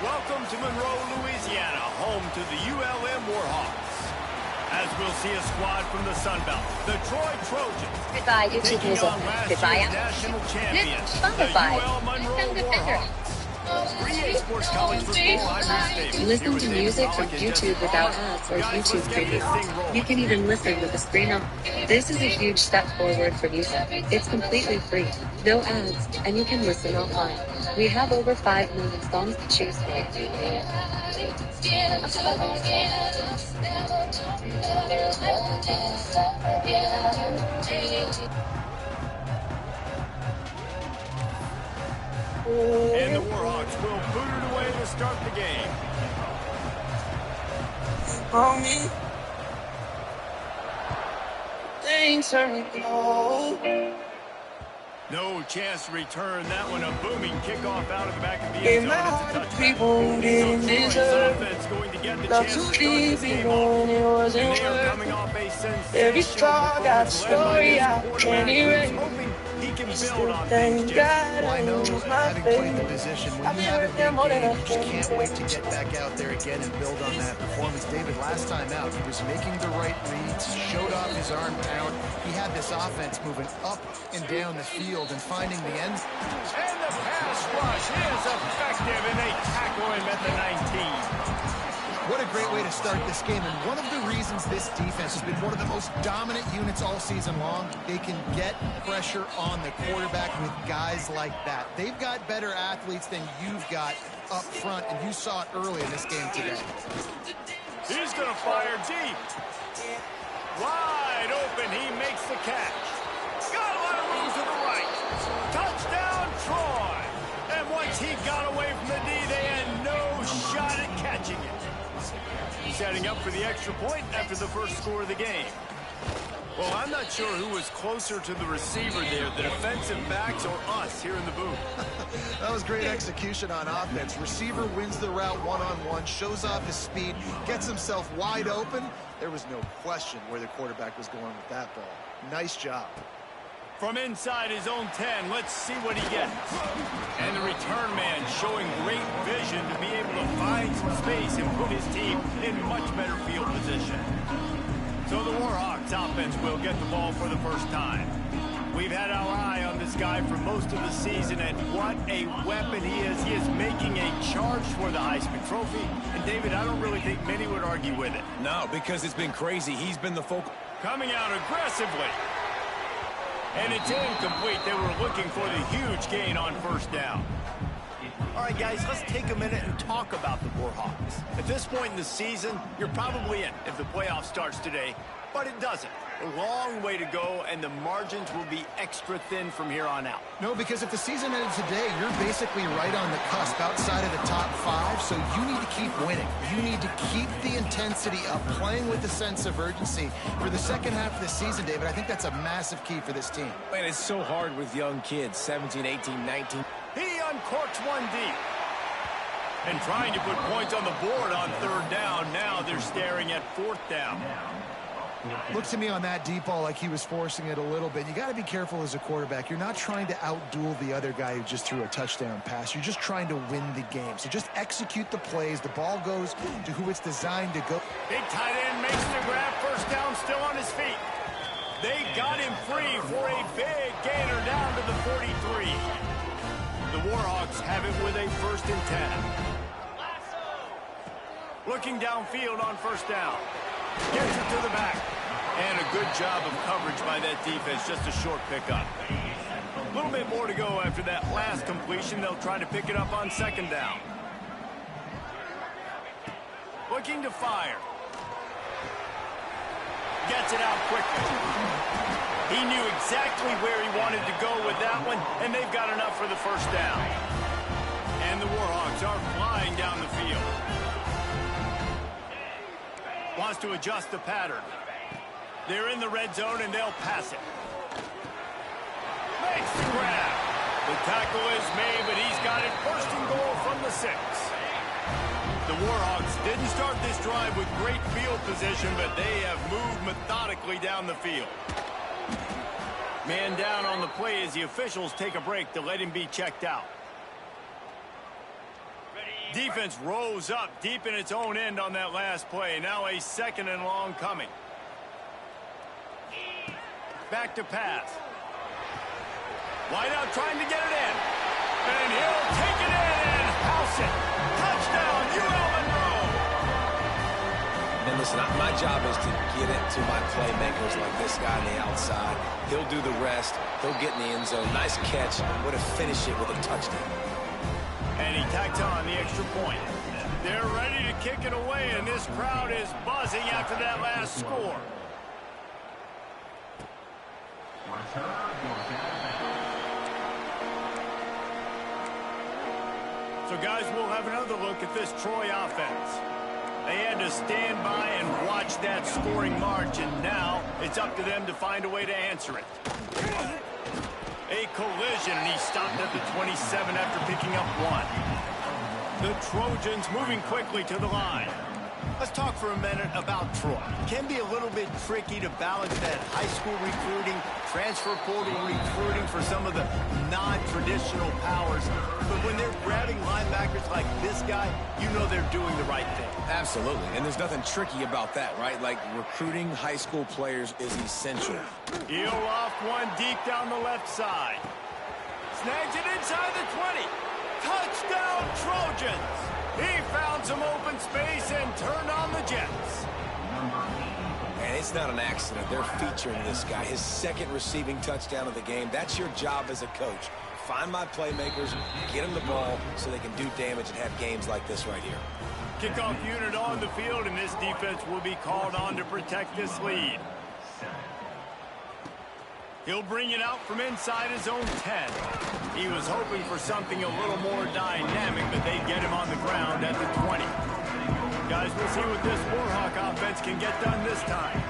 Welcome to Monroe, Louisiana, home to the ULM Warhawks. As we'll see a squad from the Sun Belt, the Troy Trojans. Goodbye, YouTube taking music. on last Goodbye, year's national champions, the Spotify. UL Monroe Warhawks. 3A Sports College Football, I'm Bruce Davis. Listen to music from YouTube without ads or YouTube Premium. You can even listen with the screen on. This is a huge step forward for music. It's completely free, no ads, and you can listen offline. We have over 5 million songs to choose from. And the Warhawks will boot it away to start the game. On me, things are cold. No chance to return that one. A booming kickoff out of the back of the In end my zone. heart, It's a people touchdown. didn't So Troy's deserve. offense going to get the Not chance too to start deep, this game even off. when it wasn't And they are worth. coming off a sensational Every star got a performance led by story this I quarterback can't who's erase. hoping he can build Still on thank things, Jesse. God Well, I know, lose my having played the faith. position, when I've you been have a hurt them more big than game, I you just can can't wait to take. get back out there again and build on that performance. David, last time out, he was making the right reads, showed off his arm talent. He had this offense moving up and down the field and finding the end. And the pass rush is effective, and they tackle him at the 19. What a great way to start this game, and one of the reasons this defense has been one of the most dominant units all season long, they can get pressure on the quarterback with guys like that. They've got better athletes than you've got up front, and you saw it early in this game today. He's going to fire deep. Wide open, he makes the catch. Got a lot of room to the right. Touchdown, Troy. And once he got away from the D, they had no shot at catching it. Setting up for the extra point after the first score of the game. Well, I'm not sure who was closer to the receiver there, the defensive backs or us here in the booth. That was great execution on offense. Receiver wins the route one-on-one, shows off his speed, gets himself wide open. There was no question where the quarterback was going with that ball. Nice job. From inside his own 10, let's see what he gets. And the return man showing great vision to be able to find some space and put his team in much better field position. So the Warhawks offense will get the ball for the first time. We've had our eye on this guy for most of the season, and what a weapon he is. He is making a charge for the Heisman Trophy. And David, I don't really think many would argue with it. No, because it's been crazy. He's been the focal. Coming out aggressively. And it's incomplete. They were looking for the huge gain on first down. All right, guys, let's take a minute and talk about the Warhawks. At this point in the season, you're probably in if the playoff starts today, but it doesn't. A long way to go, and the margins will be extra thin from here on out. No, because if the season ended today, you're basically right on the cusp outside of the top 5, so you need to keep winning. You need to keep the intensity up, playing with a sense of urgency. For the second half of the season, David, I think that's a massive key for this team. Man, it's so hard with young kids, 17, 18, 19. He uncorks one deep. And trying to put points on the board on third down. Now they're staring at fourth down. Looked to me on that deep ball like he was forcing it a little bit. You got to be careful as a quarterback. You're not trying to outduel the other guy who just threw a touchdown pass. You're just trying to win the game. So just execute the plays. The ball goes to who it's designed to go. Big tight end makes the grab. First down, still on his feet. They got him free for a big gainer down to the 43. The Warhawks have it with a 1st and 10. Looking downfield on first down. Gets it to the back. And a good job of coverage by that defense. Just a short pickup. A little bit more to go after that last completion. They'll try to pick it up on second down. Looking to fire. Gets it out quickly. He knew exactly where he wanted to go with that one, and they've got enough for the first down. And the Warhawks are flying down the field. Wants to adjust the pattern. They're in the red zone, and they'll pass it. Makes the grab. The tackle is made, but he's got it 1st and goal from the 6. The Warhawks didn't start this drive with great field position, but they have moved methodically down the field. Man down on the play as the officials take a break to let him be checked out. Defense rose up deep in its own end on that last play. Now a second and long coming. Back to pass. Wide out trying to get it in. And he'll take it in and house it. Touchdown, ULM. And listen, my job is to get it to my playmakers like this guy on the outside. He'll do the rest. He'll get in the end zone. Nice catch. Way to finish it with a touchdown. And he tacked on the extra point. They're ready to kick it away, and this crowd is buzzing after that last score. So, guys, we'll have another look at this Troy offense. They had to stand by and watch that scoring march, and now it's up to them to find a way to answer it. A collision, and he stopped at the 27 after picking up one. The Trojans moving quickly to the line. Let's talk for a minute about Troy. It can be a little bit tricky to balance that high school recruiting, transfer portal recruiting for some of the non-traditional powers. But when they're grabbing linebackers like this guy, you know they're doing the right thing. Absolutely, and there's nothing tricky about that, right? Like, recruiting high school players is essential. He'll off one deep down the left side. Snags it inside the 20. Touchdown, Trojans! He found some open space and turned on the Jets. And it's not an accident. They're featuring this guy. His second receiving touchdown of the game. That's your job as a coach. Find my playmakers, get them the ball so they can do damage and have games like this right here. Kickoff unit on the field, and this defense will be called on to protect this lead. He'll bring it out from inside his own 10. He was hoping for something a little more dynamic, but they get him on the ground at the 20. Guys, we'll see what this Warhawk offense can get done this time.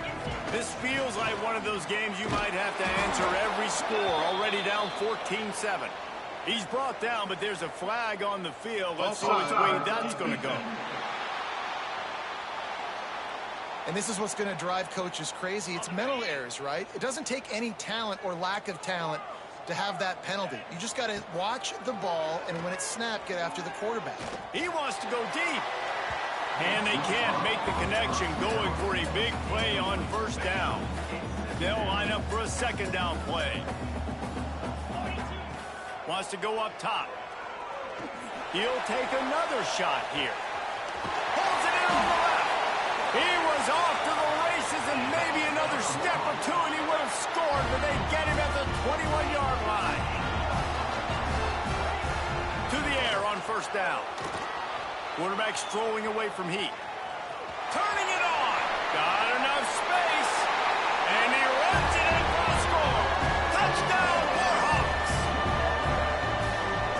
This feels like one of those games you might have to answer every score, already down 14-7. He's brought down, but there's a flag on the field. Let's see which way that's going to go. And this is what's going to drive coaches crazy. It's mental errors, right? It doesn't take any talent or lack of talent to have that penalty. You just got to watch the ball, and when it's snapped, get after the quarterback. He wants to go deep. And they can't make the connection, going for a big play on first down. They'll line up for a second down play. Wants to go up top. He'll take another shot here. Holds it in on the left. He was off to the races, and maybe another step or two, and he would have scored, but they get him at the 21-yard line. To the air on first down. Quarterback strolling away from heat. Turning it on. Got enough space, and he runs it in for a score. Touchdown, Warhawks.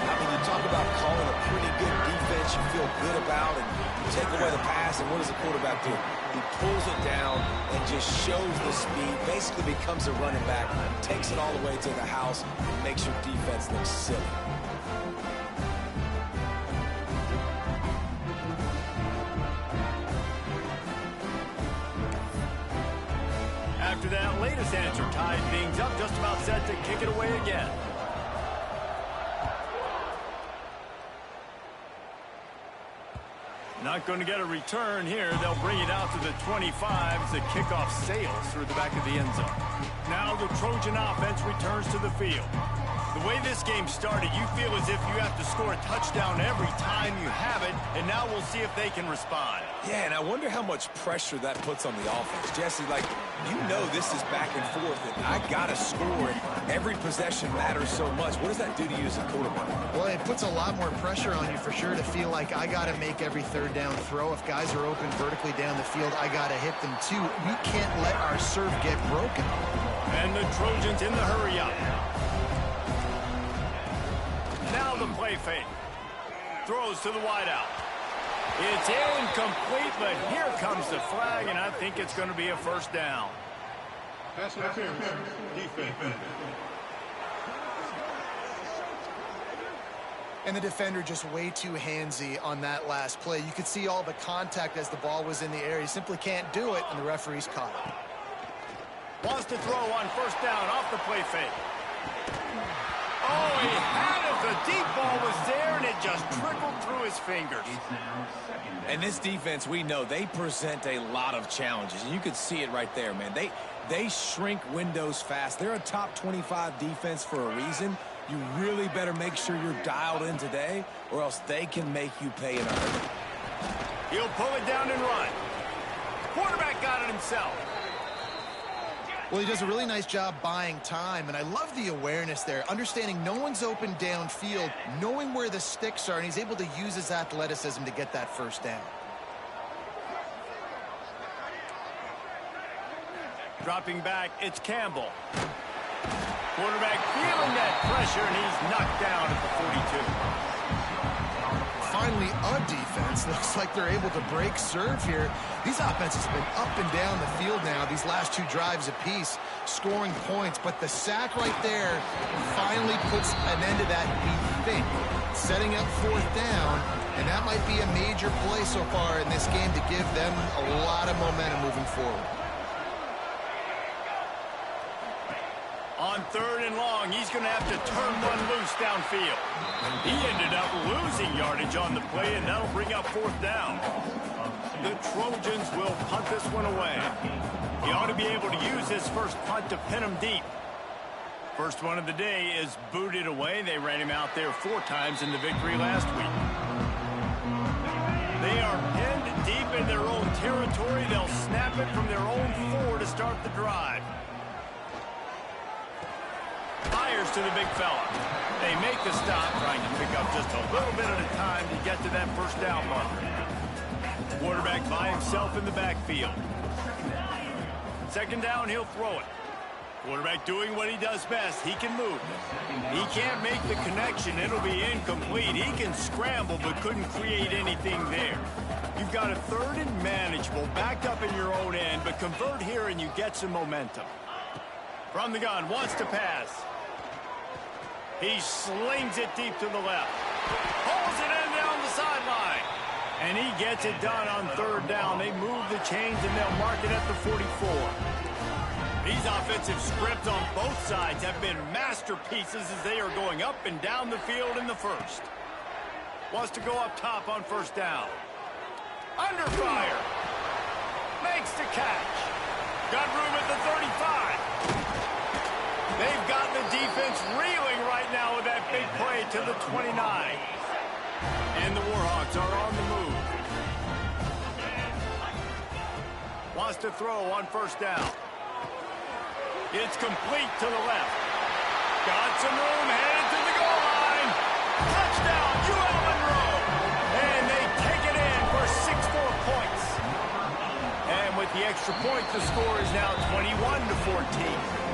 I mean, you talk about calling a pretty good defense you feel good about, and take away the pass, and what does the quarterback do? He pulls it down and just shows the speed, basically becomes a running back, takes it all the way to the house, and makes your defense look silly. After that latest answer tied things up, just about set to kick it away again. Not going to get a return here. They'll bring it out to the 25 as the kickoff sails through the back of the end zone. Now the Trojan offense returns to the field. The way this game started, you feel as if you have to score a touchdown every time you have it, and now we'll see if they can respond. Yeah, and I wonder how much pressure that puts on the offense. Jesse, like, you know this is back and forth, and I got to score, and every possession matters so much. What does that do to you as a quarterback? Well, it puts a lot more pressure on you for sure to feel like I got to make every third down throw. If guys are open vertically down the field, I got to hit them too. We can't let our serve get broken. And the Trojans in the hurry up. Now the play fake. Throws to the wideout. It's incomplete, but here comes the flag, and I think it's going to be a first down. Pass interference. Defense. And the defender just way too handsy on that last play. You could see all the contact as the ball was in the air. He simply can't do it, and the referee's caught it. Wants to throw on first down off the play fake. Oh, he had it. The deep ball was there, and it just trickled through his fingers. And this defense, we know, they present a lot of challenges. And you could see it right there, man. They shrink windows fast. They're a top 25 defense for a reason. You really better make sure you're dialed in today, or else they can make you pay in a hurry. He'll pull it down and run. Quarterback got it himself. Well, he does a really nice job buying time, and I love the awareness there, understanding no one's open downfield, knowing where the sticks are, and he's able to use his athleticism to get that first down. Dropping back, it's Campbell. Quarterback feeling that pressure, and he's knocked down at the 42. Finally, a defense. Looks like they're able to break serve here. These offenses have been up and down the field now, these last two drives apiece, scoring points. But the sack right there finally puts an end to that, we think. Setting up fourth down, and that might be a major play so far in this game to give them a lot of momentum moving forward. On third and long, he's going to have to turn one loose downfield. He ended up losing yardage on the play, and that'll bring up fourth down. The Trojans will punt this one away. He ought to be able to use his first punt to pin him deep. First one of the day is booted away. They ran him out there 4 times in the victory last week. They are pinned deep in their own territory. They'll snap it from their own 4 to start the drive. Fires to the big fella. They make the stop, trying to pick up just a little bit at a time to get to that first down marker. Quarterback by himself in the backfield. Second down, he'll throw it. Quarterback doing what he does best. He can move. He can't make the connection. It'll be incomplete. He can scramble, but couldn't create anything there. You've got a third and manageable, backed up in your own end, but convert here and you get some momentum. From the gun, wants to pass. He slings it deep to the left. Pulls it in down the sideline. And he gets it done on third down. They move the chains and they'll mark it at the 44. These offensive scripts on both sides have been masterpieces as they are going up and down the field in the first. Wants to go up top on first down. Under fire. Makes the catch. Got room at the 35. They've got the defense reeling right now with that big play to the 29. And the Warhawks are on the move. Wants to throw on first down. It's complete to the left. Got some room, headed to the goal line. Touchdown, ULM. And they take it in for 6-4 points. And with the extra point, the score is now 21-14.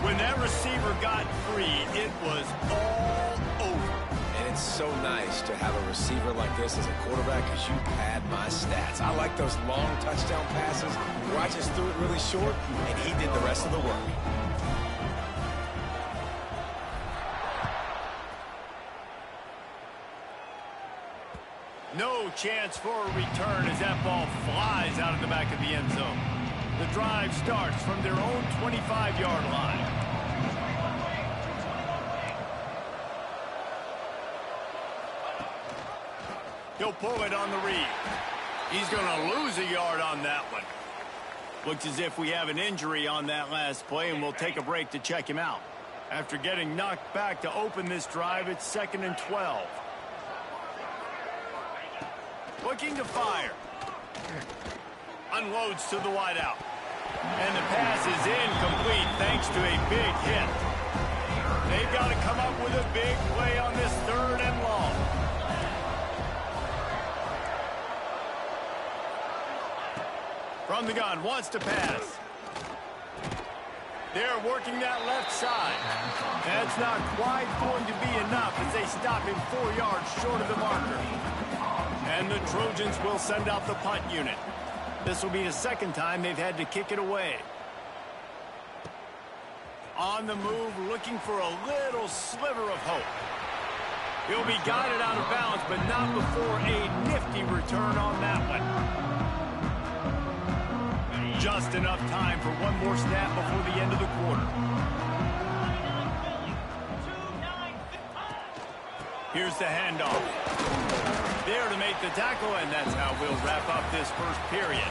When that receiver got free, it was all over. And it's so nice to have a receiver like this as a quarterback because you pad my stats. I like those long touchdown passes where I just threw it really short, and he did the rest of the work. No chance for a return as that ball flies out of the back of the end zone. The drive starts from their own 25-yard line. He'll pull it on the read. He's going to lose a yard on that one. Looks as if we have an injury on that last play, and we'll take a break to check him out. After getting knocked back to open this drive, it's 2nd and 12. Looking to fire. Unloads to the wideout. And the pass is incomplete thanks to a big hit. They've got to come up with a big play on this 3rd and long. From the gun, wants to pass. They're working that left side. That's not quite going to be enough as they stop him 4 yards short of the marker. And the Trojans will send out the punt unit. This will be the 2nd time they've had to kick it away. On the move, looking for a little sliver of hope. He'll be guided out of bounds, but not before a nifty return on that one. Just enough time for one more snap before the end of the quarter. Here's the handoff. There to make the tackle, and that's how we'll wrap up this first period.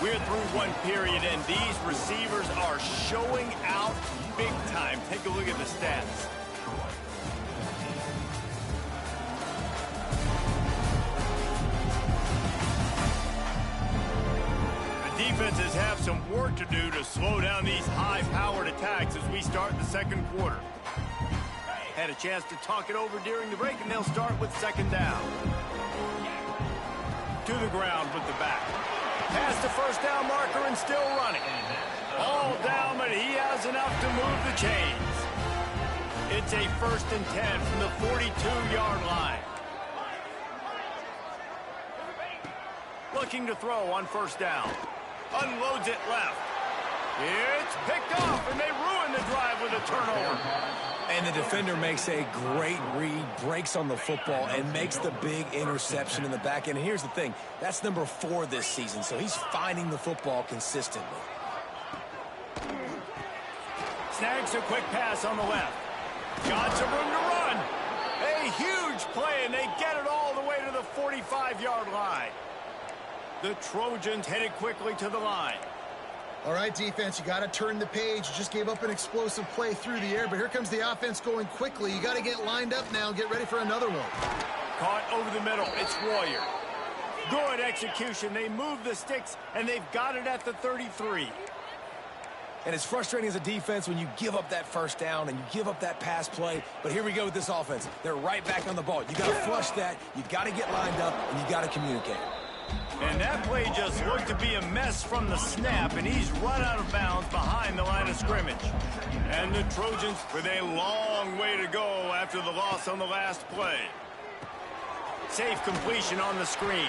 We're through one period, and these receivers are showing out big time. Take a look at the stats. The defenses have some work to do to slow down these high-powered attacks as we start the second quarter. Had a chance to talk it over during the break, and they'll start with second down. To the ground with the back. Past the first down marker and still running. All down, but he has enough to move the chains. It's a 1st and 10 from the 42-yard line. Looking to throw on first down. Unloads it left. It's picked off, and they ruin the drive with a turnover. And the defender makes a great read, breaks on the football, and makes the big interception in the back end. And here's the thing, that's number 4 this season, so he's finding the football consistently. Snags a quick pass on the left. Got some room to run. A huge play, and they get it all the way to the 45-yard line. The Trojans headed quickly to the line. All right, defense, you got to turn the page. You just gave up an explosive play through the air, but here comes the offense going quickly. You got to get lined up now and get ready for another one. Caught over the middle. It's Warrior. Good execution. They move the sticks, and they've got it at the 33. And it's frustrating as a defense when you give up that first down and you give up that pass play. But here we go with this offense. They're right back on the ball. You got to flush that. You got to get lined up, and you got to communicate. And that play just looked to be a mess from the snap, and he's run out of bounds behind the line of scrimmage. And the Trojans with a long way to go after the loss on the last play. Safe completion on the screen.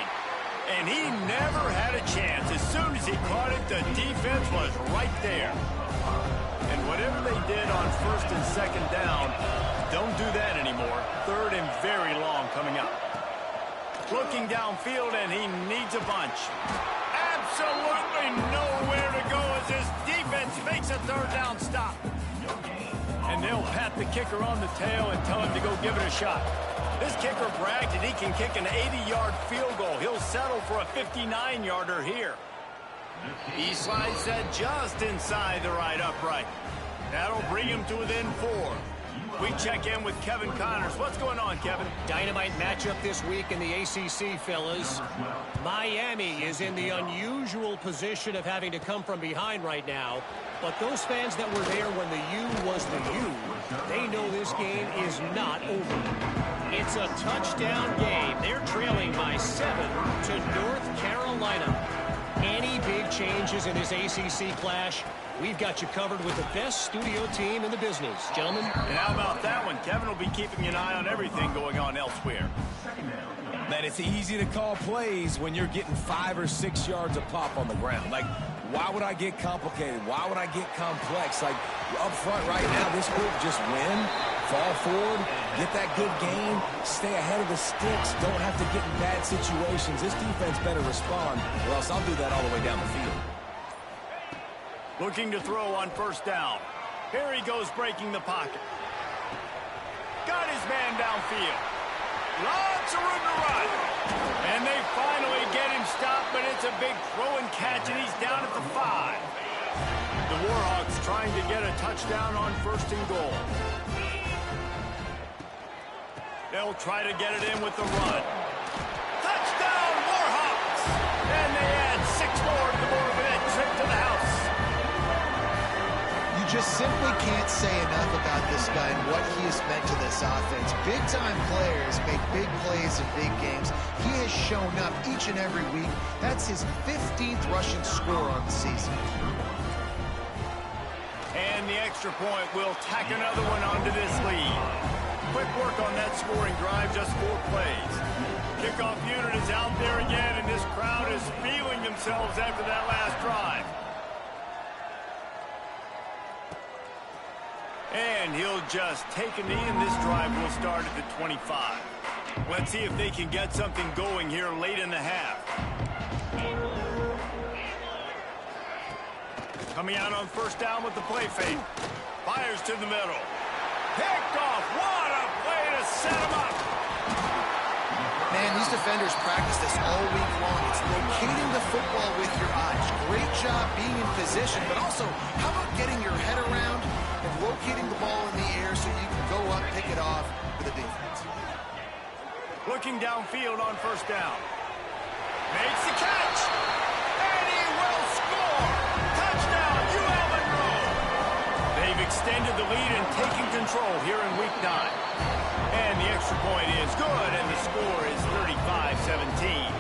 And he never had a chance. As soon as he caught it, the defense was right there. And whatever they did on first and second down, don't do that anymore. Third and very long coming up. Looking downfield, and he needs a bunch. Absolutely nowhere to go as his defense makes a third down stop. And they'll pat the kicker on the tail and tell him to go give it a shot. This kicker bragged that he can kick an 80-yard field goal. He'll settle for a 59-yarder here. He slides that just inside the right upright. That'll bring him to within 4. We check in with Kevin Connors. What's going on, Kevin? Dynamite matchup this week in the ACC, fellas. Miami is in the unusual position of having to come from behind right now. But those fans that were there when the U was the U, they know this game is not over. It's a touchdown game. They're trailing by 7 to North Carolina. Any big changes in this ACC clash? We've got you covered with the best studio team in the business. Gentlemen? And how about that one? Kevin will be keeping an eye on everything going on elsewhere. Man, it's easy to call plays when you're getting 5 or 6 yards a pop on the ground. Like, why would I get complicated? Why would I get complex? Like, up front right now, this group just win, fall forward, get that good game, stay ahead of the sticks, don't have to get in bad situations. This defense better respond, or else I'll do that all the way down the field. Looking to throw on first down. Here he goes breaking the pocket. Got his man downfield. Lots of room to run. And they finally get him stopped, but it's a big throw and catch, and he's down at the 5. The Warhawks trying to get a touchdown on first and goal. They'll try to get it in with the run. Touchdown, Warhawks! And they add 6 more to the board with that trip to the house. You just simply can't say enough about this guy and what he has meant to this offense. Big-time players make big plays in big games. He has shown up each and every week. That's his 15th rushing score on the season. And the extra point will tack another one onto this lead. Quick work on that scoring drive, just 4 plays. Kickoff unit is out there again, and this crowd is feeling themselves after that last drive. And he'll just take a knee, and this drive will start at the 25. Let's see if they can get something going here late in the half. Coming out on first down with the play fake. Fires to the middle. Picked off. What a play to set him up. Man, these defenders practice this all week long. It's locating the football with your eyes. Great job being in position, but also, how about getting your head around and locating the ball in the air so you can go up, pick it off for the defense. Looking downfield on first down. Makes the catch. And he will score. Touchdown, ULM Monroe. They've extended the lead and taken control here in Week 9. And the extra point is good, and the score is 35-17.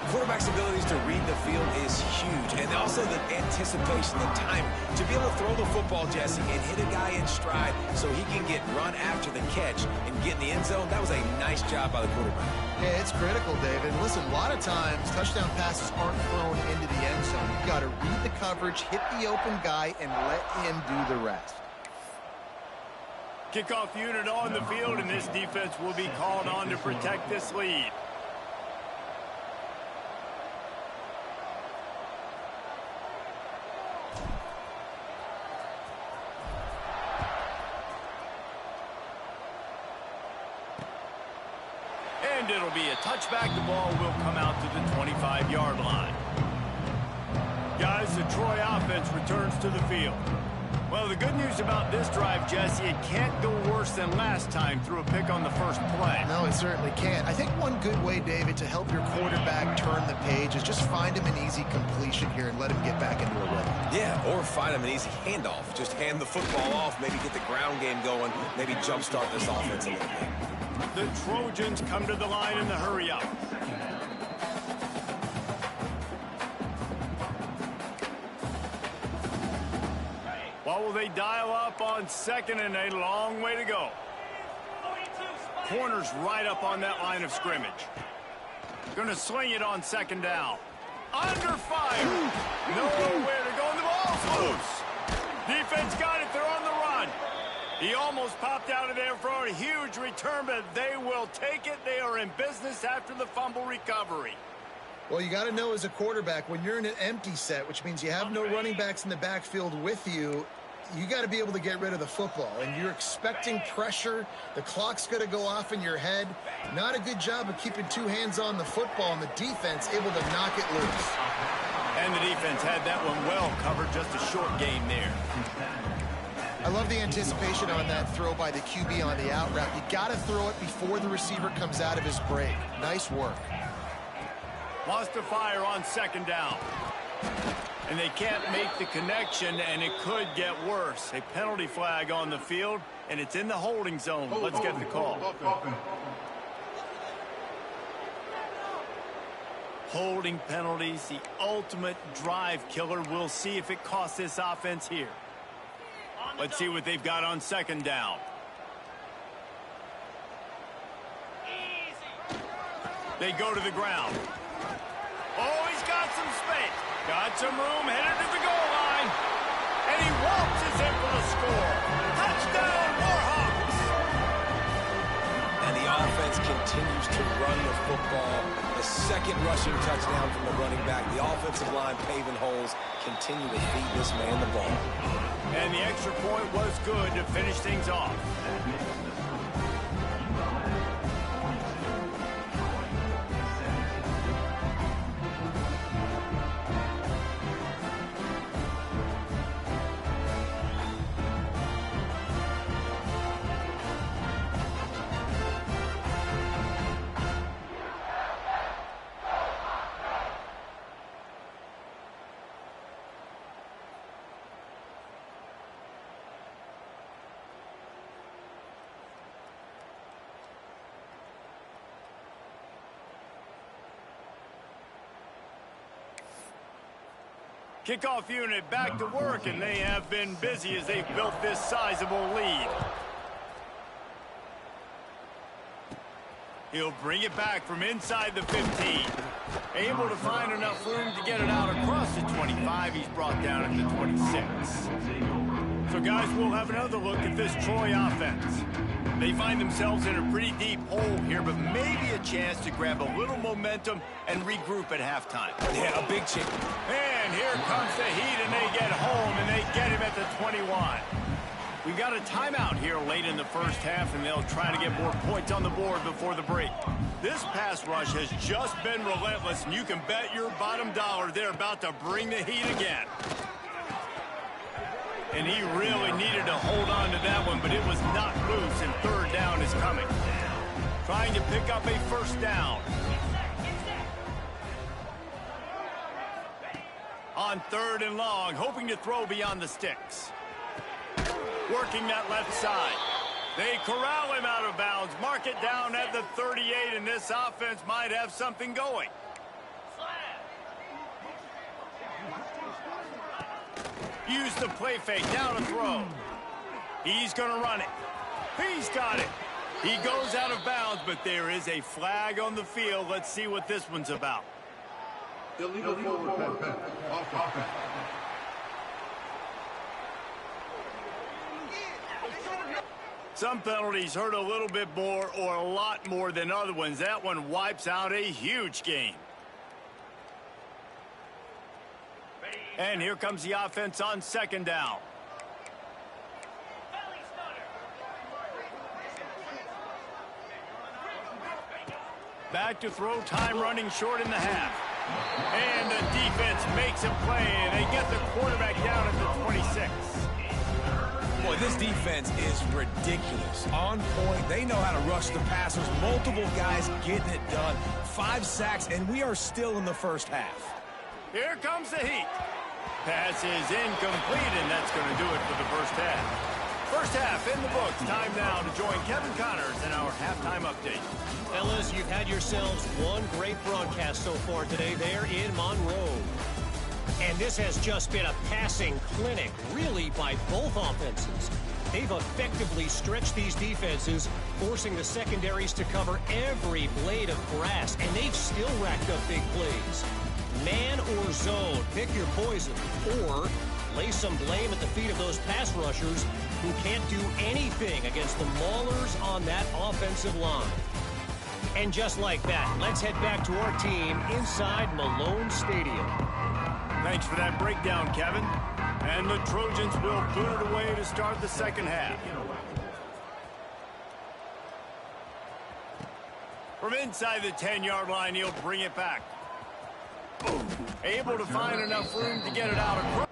Quarterback's abilities to read the field is huge, and also the anticipation, the time to be able to throw the football, Jesse, and hit a guy in stride so he can get run after the catch and get in the end zone. That was a nice job by the quarterback. Yeah, it's critical, David. Listen, a lot of times touchdown passes aren't thrown into the end zone. You've got to read the coverage, hit the open guy, and let him do the rest. Kickoff unit on the field, and this defense will be called on to protect this lead. And it'll be a touchback. The ball will come out to the 25-yard line. Guys, the Troy offense returns to the field. Well, the good news about this drive, Jesse, it can't go worse than last time through a pick on the first play. No, it certainly can't. I think one good way, David, to help your quarterback turn the page is just find him an easy completion here and let him get back into a rhythm. Yeah, or find him an easy handoff. Just hand the football off, maybe get the ground game going, maybe jumpstart this offense a little bit. The Trojans come to the line in the hurry-up. What will they dial up on second, and a long way to go? Corner's right up on that line of scrimmage. Going to sling it on second down. Under fire. Nowhere to go, and the ball's loose. Defense got it. They're on the run. He almost popped out of there for a huge return, but they will take it. They are in business after the fumble recovery. Well, you got to know as a quarterback, when you're in an empty set, which means you have no running backs in the backfield with you, you got to be able to get rid of the football. And you're expecting pressure. The clock's going to go off in your head. Not a good job of keeping two hands on the football, and the defense able to knock it loose. And the defense had that one well covered, just a short gain there. I love the anticipation on that throw by the QB on the out route. You got to throw it before the receiver comes out of his break. Nice work. Lost to fire on second down. And they can't make the connection, and it could get worse. A penalty flag on the field, and it's in the holding zone. Let's get the call. Holding penalties, the ultimate drive killer. We'll see if it costs this offense here. Let's see what they've got on second down. They go to the ground. Oh, he's got some space. Got some room, headed to the goal line. And he waltzes in for the score. Touchdown, Warhawks. And the offense continues to run the football. The second rushing touchdown from the running back. The offensive line paving holes. Continue to feed this man the ball. And the extra point was good to finish things off. Kickoff unit back to work, and they have been busy as they've built this sizable lead. He'll bring it back from inside the 15. Able to find enough room to get it out across the 25. He's brought down at the 26. So, guys, we'll have another look at this Troy offense. They find themselves in a pretty deep hole here, but maybe a chance to grab a little momentum and regroup at halftime. Yeah, a big chance. And here comes the heat, and they get home, and they get him at the 21. We got a timeout here late in the first half, and they'll try to get more points on the board before the break. This pass rush has just been relentless, and you can bet your bottom dollar they're about to bring the heat again. And he really needed to hold on to that one, but it was not loose, and third down is coming. Trying to pick up a first down. On third and long, hoping to throw beyond the sticks. Working that left side. They corral him out of bounds. Mark it down at the 38, and this offense might have something going. Use the play fake, down to throw. He's going to run it. He's got it. He goes out of bounds, but there is a flag on the field. Let's see what this one's about. Illegal forward pass. Offense. Some penalties hurt a little bit more or a lot more than other ones. That one wipes out a huge game. And here comes the offense on second down. Back to throw, time running short in the half. And the defense makes a play, and they get the quarterback down at the 26. Boy, this defense is ridiculous. On point, they know how to rush the passers. Multiple guys getting it done. 5 sacks, and we are still in the first half. Here comes the heat. Pass is incomplete, and that's going to do it for the first half. First half in the books. Time now to join Kevin Connors in our halftime update. Fellas, you've had yourselves one great broadcast so far today there in Monroe. And this has just been a passing clinic, really, by both offenses. They've effectively stretched these defenses, forcing the secondaries to cover every blade of grass, and they've still racked up big plays. Man or zone, pick your poison, or lay some blame at the feet of those pass rushers who can't do anything against the maulers on that offensive line. And just like that, let's head back to our team inside Malone Stadium. Thanks for that breakdown, Kevin. And the Trojans will boot it away to start the second half. From inside the 10-yard line, he'll bring it back. Able to find enough room to get it out across.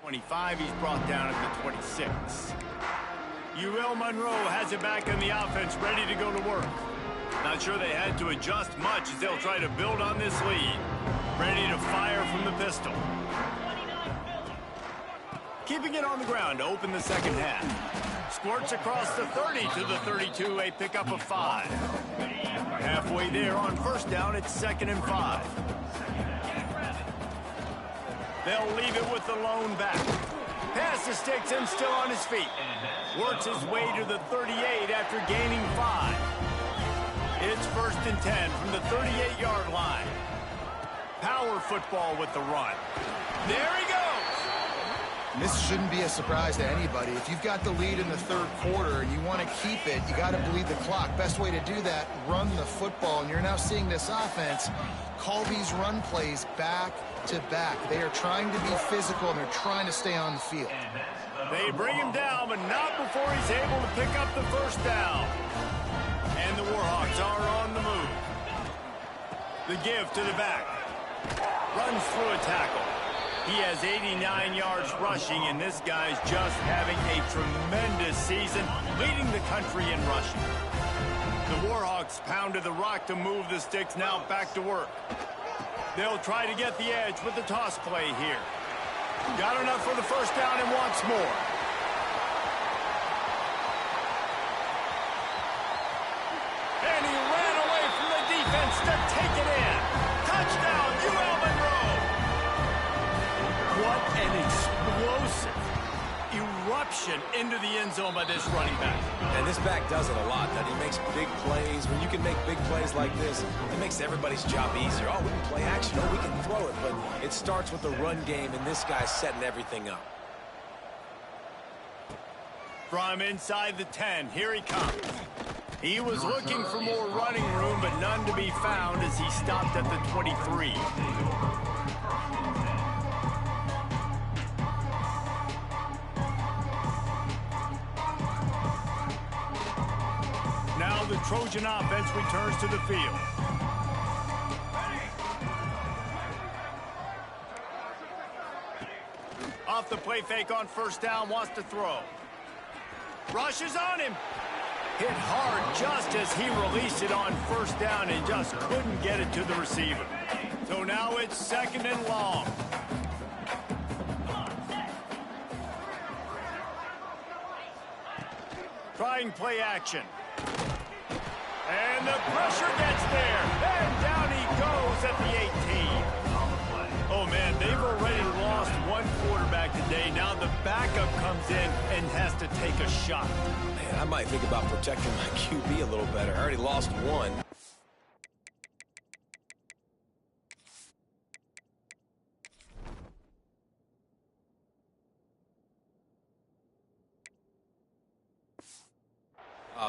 25, he's brought down at the 26. UL Monroe has it back on the offense, ready to go to work. Not sure they had to adjust much as they'll try to build on this lead. Ready to fire from the pistol. Keeping it on the ground to open the second half. Squirts across the 30 to the 32, a pickup of 5. Halfway there on first down, it's 2nd and 5. They'll leave it with the lone back. Pass the sticks and still on his feet. Works his way to the 38 after gaining 5. It's 1st and 10 from the 38-yard line. Power football with the run. There he goes. And this shouldn't be a surprise to anybody. If you've got the lead in the third quarter and you want to keep it, you got to bleed the clock. Best way to do that, run the football. And you're now seeing this offense call these run plays back to back. They are trying to be physical, and they're trying to stay on the field. They bring him down, but not before he's able to pick up the first down. And the Warhawks are on the move. The give to the back. Runs through a tackle. He has 89 yards rushing, and this guy's just having a tremendous season, leading the country in rushing. The Warhawks pounded the rock to move the sticks, now back to work. They'll try to get the edge with the toss play here. Got enough for the first down and wants more. And he ran away from the defense to take it in. Touchdown, UL Monroe. What an explosive eruption into the end zone by this running back. And this back does it a lot. That he makes big plays. When you can make big plays like this, it makes everybody's job easier. Oh, we can play action. Oh, we can throw it. But it starts with the run game, and this guy's setting everything up. From inside the 10, here he comes. He was looking for more running room, but none to be found as he stopped at the 23. Now the Trojan offense returns to the field. Off the play fake on first down, wants to throw. Rushes on him. Hit hard just as he released it on first down and just couldn't get it to the receiver. So now it's 2nd and long. Trying play action. And the pressure gets there. And down he goes at the 18. Oh, man, they've already lost one quarterback today. Now the backup comes in and has to take a shot. Man, I might think about protecting my QB a little better. I already lost one.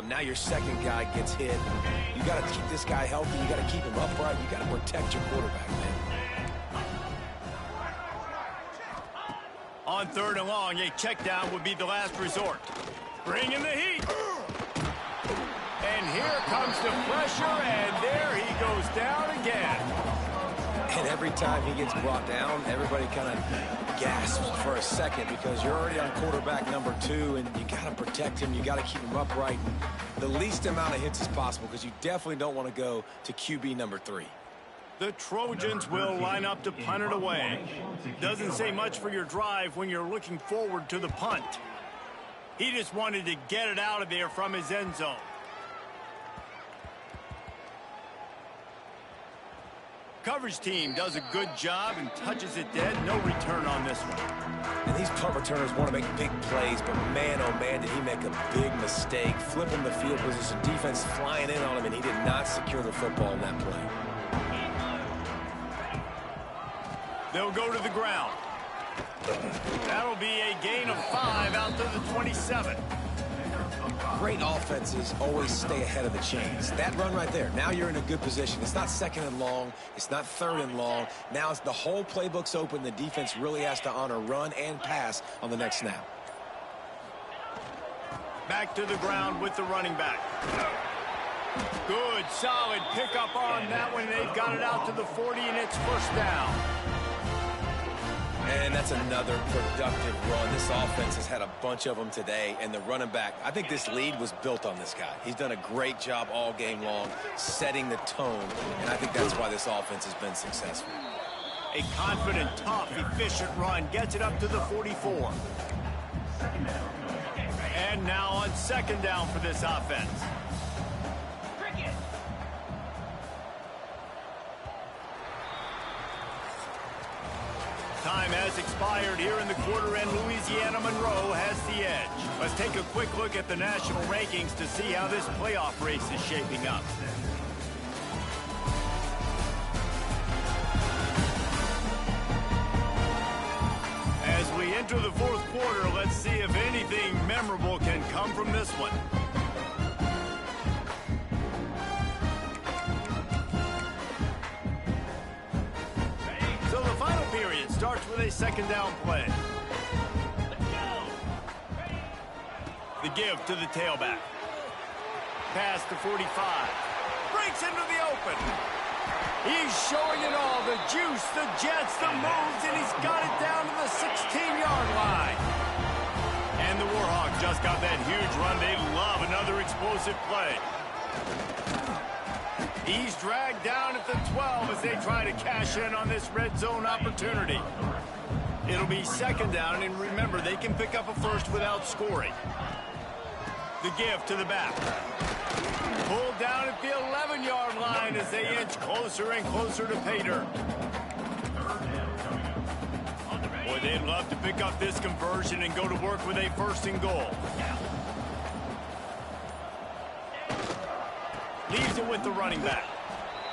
Now your second guy gets hit. You got to keep this guy healthy. You got to keep him upright. You got to protect your quarterback, man. On 3rd and long, a check down would be the last resort. Bring in the heat. And here comes the pressure, and there he goes down again. And every time he gets brought down, everybody kind of gasps for a second because you're already on quarterback number 2, and you got to protect him. You got to keep him upright. The least amount of hits as possible because you definitely don't want to go to QB number 3. The Trojans will line up to punt it away. Doesn't say much for your drive when you're looking forward to the punt. He just wanted to get it out of there from his end zone. Coverage team does a good job and touches it dead. No return on this one. And these punt returners want to make big plays, but man, oh man, did he make a big mistake. Flipping the field position, defense flying in on him, and he did not secure the football in that play. They'll go to the ground. That'll be a gain of 5 out to the 27. Great offenses always stay ahead of the chains. That run right there, now you're in a good position. It's not 2nd and long. It's not 3rd and long. Now it's the whole playbook's open. The defense really has to honor run and pass on the next snap. Back to the ground with the running back. Good, solid pickup on that one. They've got it out to the 40, and it's first down. And that's another productive run. This offense has had a bunch of them today, and the running back, I think this lead was built on this guy. He's done a great job all game long, setting the tone, and I think that's why this offense has been successful. A confident, tough, efficient run gets it up to the 44. And now on second down for this offense. Time has expired here in the quarter, and Louisiana Monroe has the edge. Let's take a quick look at the national rankings to see how this playoff race is shaping up. As we enter the fourth quarter, let's see if anything memorable can come from this one. Starts with a second down play. The give to the tailback. Pass to 45. Breaks into the open. He's showing it all. The juice, the jets, the moves, and he's got it down to the 16-yard line. And the Warhawks just got that huge run. They love another explosive play. He's dragged down at the 12 as they try to cash in on this red zone opportunity. It'll be second down, and remember, they can pick up a first without scoring. The give to the back. Pulled down at the 11-yard line as they inch closer and closer to pay dirt. Boy, they'd love to pick up this conversion and go to work with a first and goal. Leaves it with the running back.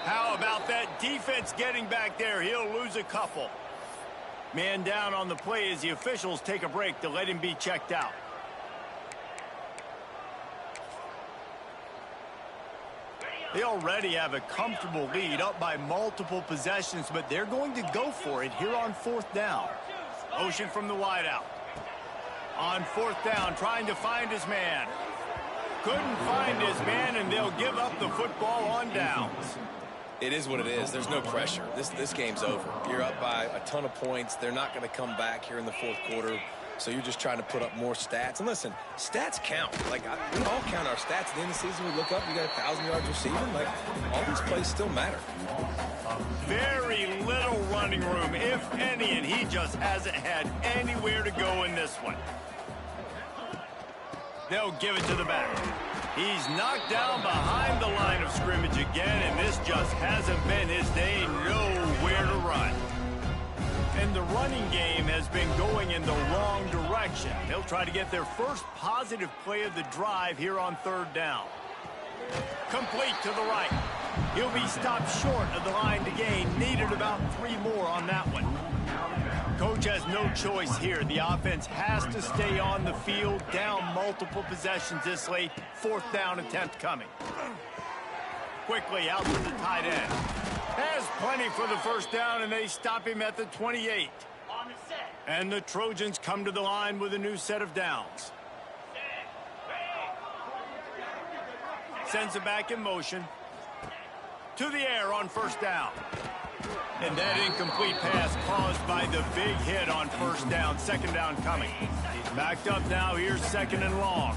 How about that defense getting back there? He'll lose a couple. Man down on the play as the officials take a break to let him be checked out. They already have a comfortable lead, up by multiple possessions, but they're going to go for it here on fourth down. Motion from the wideout. On fourth down, trying to find his man. Couldn't find his man, and they'll give up the football on downs. It is what it is. There's no pressure. This game's over. You're up by a ton of points. They're not going to come back here in the fourth quarter, so you're just trying to put up more stats. And listen, stats count. Like, we all count our stats. At the end of the season, we look up, you got 1,000 yards receiving. Like, all these plays still matter. Very little running room, if any, and he just hasn't had anywhere to go in this one. They'll give it to the back. He's knocked down behind the line of scrimmage again, and this just hasn't been his day. Nowhere to run. And the running game has been going in the wrong direction. They'll try to get their first positive play of the drive here on third down. Complete to the right. He'll be stopped short of the line to gain. Needed about 3 more on that one. Coach has no choice here. The offense has to stay on the field, down multiple possessions this late. Fourth down attempt coming. Quickly out to the tight end. Has plenty for the first down, and they stop him at the 28. And the Trojans come to the line with a new set of downs. Sends it back in motion. To the air on first down. And that incomplete pass caused by the big hit on first down. Second down coming. He's backed up now. Here's second and long.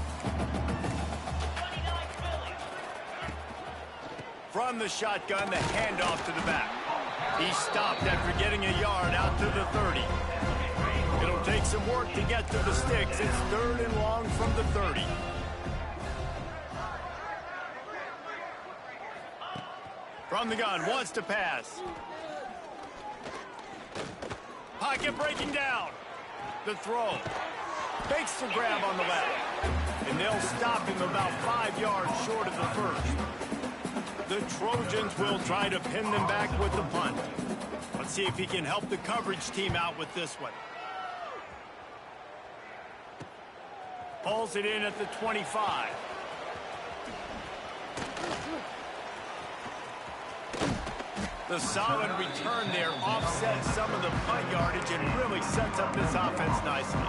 From the shotgun, the handoff to the back. He stopped after getting a yard out to the 30. It'll take some work to get to the sticks. It's third and long from the 30. From the gun, wants to pass. Pocket breaking down. The throw. Fakes the grab on the left. And they'll stop him about 5 yards short of the first. The Trojans will try to pin them back with the punt. Let's see if he can help the coverage team out with this one. Pulls it in at the 25. The solid return there offsets some of the punt yardage and really sets up this offense nicely.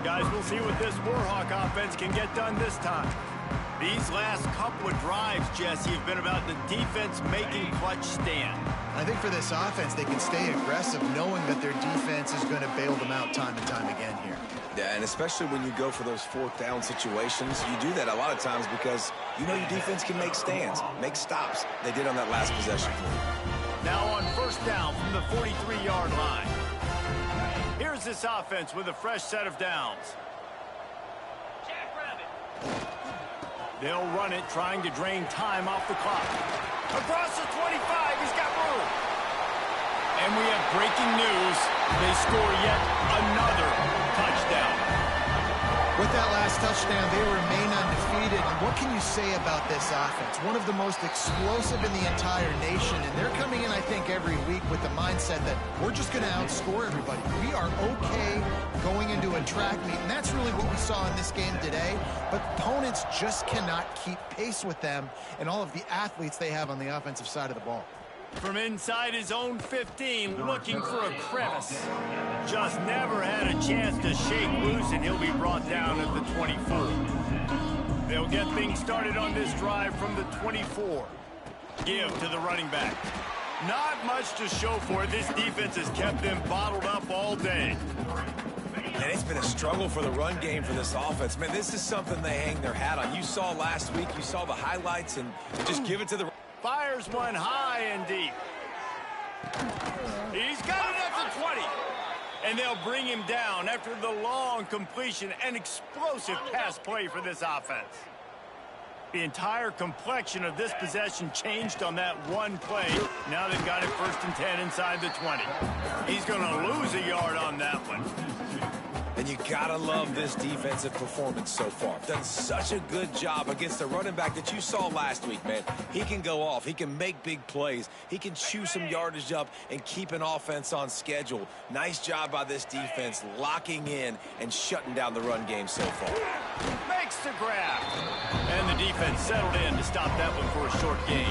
Guys, we'll see what this Warhawk offense can get done this time. These last couple of drives, Jesse, have been about the defense making clutch stand. I think for this offense, they can stay aggressive knowing that their defense is going to bail them out time and time again here. Yeah, and especially when you go for those fourth down situations, you do that a lot of times because you know your defense can make stands, make stops. They did on that last possession for you. Now on first down from the 43-yard line. Here's this offense with a fresh set of downs. They'll run it, trying to drain time off the clock. Across the 25, he's got room. And we have breaking news. They score yet another touchdown. With that last touchdown, they remain undefeated. And what can you say about this offense? One of the most explosive in the entire nation. And they're coming in, I think, every week with the mindset that we're just going to outscore everybody. We are okay going into a track meet. And that's really what we saw in this game today. But opponents just cannot keep pace with them and all of the athletes they have on the offensive side of the ball. From inside his own 15, looking for a crevice. Just never had a chance to shake loose, and he'll be brought down at the 24. They'll get things started on this drive from the 24. Give to the running back. Not much to show for it. This defense has kept them bottled up all day. And it's been a struggle for the run game for this offense. Man, this is something they hang their hat on. You saw last week, you saw the highlights, and just give it to the... Fires one high and deep. He's got it at the 20. And they'll bring him down after the long completion and explosive pass play for this offense. The entire complexion of this possession changed on that one play. Now they've got it 1st and 10 inside the 20. He's going to lose a yard on that one. And you gotta love this defensive performance so far. Done such a good job against the running back that you saw last week, man. He can go off. He can make big plays. He can chew some yardage up and keep an offense on schedule. Nice job by this defense locking in and shutting down the run game so far. Makes the grab. And the defense settled in to stop that one for a short gain.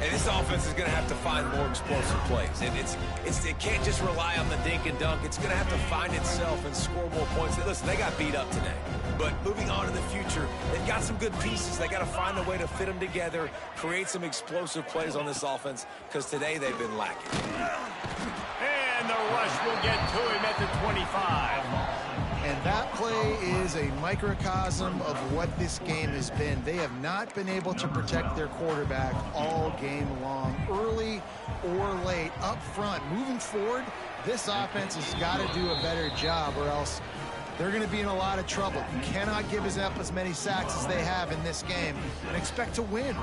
And this offense is going to have to find more explosive plays. And it can't just rely on the dink and dunk. It's going to have to find itself and score more points. Listen, they got beat up today. But moving on in the future, they've got some good pieces. They got to find a way to fit them together, create some explosive plays on this offense, because today they've been lacking. And the rush will get to him at the 25. And that play is a microcosm of what this game has been. They have not been able to protect their quarterback all game long, early or late, up front. Moving forward, this offense has got to do a better job, or else they're going to be in a lot of trouble. You cannot give up as many sacks as they have in this game and expect to win.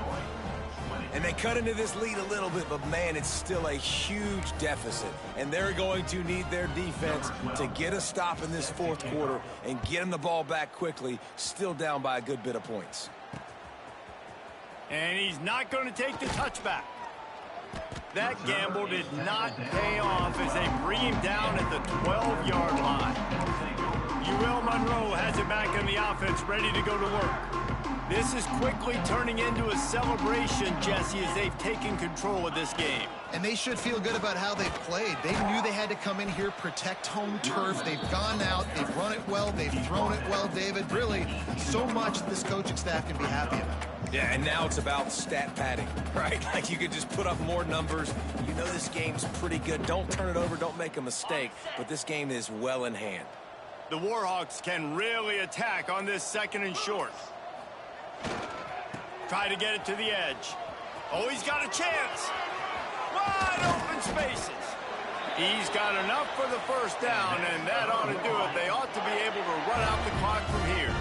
And they cut into this lead a little bit, but man, it's still a huge deficit. And they're going to need their defense to get a stop in this fourth quarter and get them the ball back quickly, still down by a good bit of points. And he's not going to take the touchback. That gamble did not pay off as they bring him down at the 12-yard line. UL Monroe has it back in the offense, ready to go to work. This is quickly turning into a celebration, Jesse, as they've taken control of this game. And they should feel good about how they've played. They knew they had to come in here, protect home turf. They've gone out, they've run it well, they've thrown it well, David. Really, so much this coaching staff can be happy about. Yeah, and now it's about stat padding, right? Like you could just put up more numbers. You know this game's pretty good. Don't turn it over, don't make a mistake. But this game is well in hand. The Warhawks can really attack on this 2nd and short. Try to get it to the edge. Oh, he's got a chance. Wide open spaces. He's got enough for the 1st down, and that ought to do it. They ought to be able to run out the clock from here.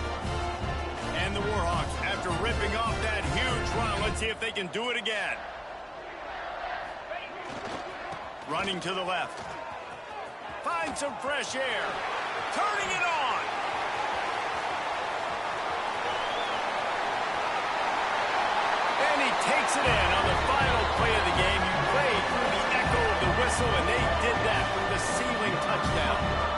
And the Warhawks, after ripping off that huge run, let's see if they can do it again. Running to the left. Find some fresh air. Turning it on. And he takes it in on the final play of the game. You played through the echo of the whistle, and they did that from the ceiling touchdown.